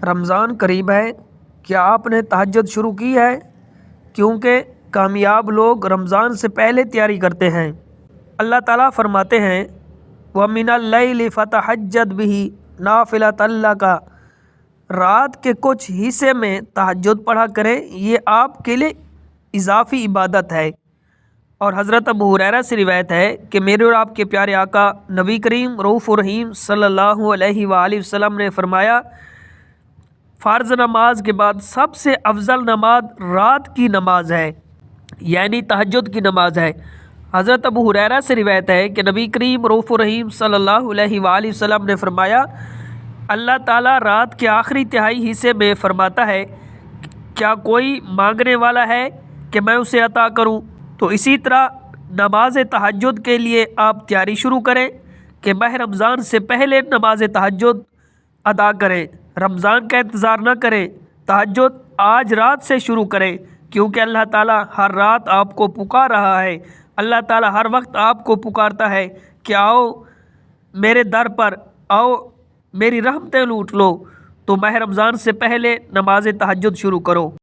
رمضان قریب ہے، کیا آپ نے تہجد شروع کی ہے؟ کیونکہ کامیاب لوگ رمضان سے پہلے تیاری کرتے ہیں۔ اللہ تعالیٰ فرماتے ہیں وَمِنَ اللَّيْلِ فَتَہَجَّدْ بِهِ نَافِلَةً لَكَ، رات کے کچھ حصے میں تہجد پڑھا کریں، یہ آپ کے لیے اضافی عبادت ہے۔ اور حضرت ابو ہریرہ سے روایت ہے کہ میرے اور آپ کے پیارے آقا نبی کریم رؤوف الرحیم صلی اللہ علیہ وآلہ وسلم نے فرمایا فرض نماز کے بعد سب سے افضل نماز رات کی نماز ہے، یعنی تہجد کی نماز ہے۔ حضرت ابو ہریرہ سے روایت ہے کہ نبی کریم رؤوف الرحیم صلی اللہ علیہ وآلہ وسلم نے فرمایا اللہ تعالیٰ رات کے آخری تہائی حصے میں فرماتا ہے کیا کوئی مانگنے والا ہے کہ میں اسے عطا کروں؟ تو اسی طرح نماز تہجد کے لیے آپ تیاری شروع کریں کہ ماہ رمضان سے پہلے نماز تہجد ادا کریں، رمضان کا انتظار نہ کریں، تہجد آج رات سے شروع کریں، کیونکہ اللہ تعالیٰ ہر رات آپ کو پکار رہا ہے۔ اللہ تعالیٰ ہر وقت آپ کو پکارتا ہے کہ آؤ میرے در پر، آؤ میری رحمتیں لوٹ لو۔ تو ماہ رمضان سے پہلے نماز تہجد شروع کرو۔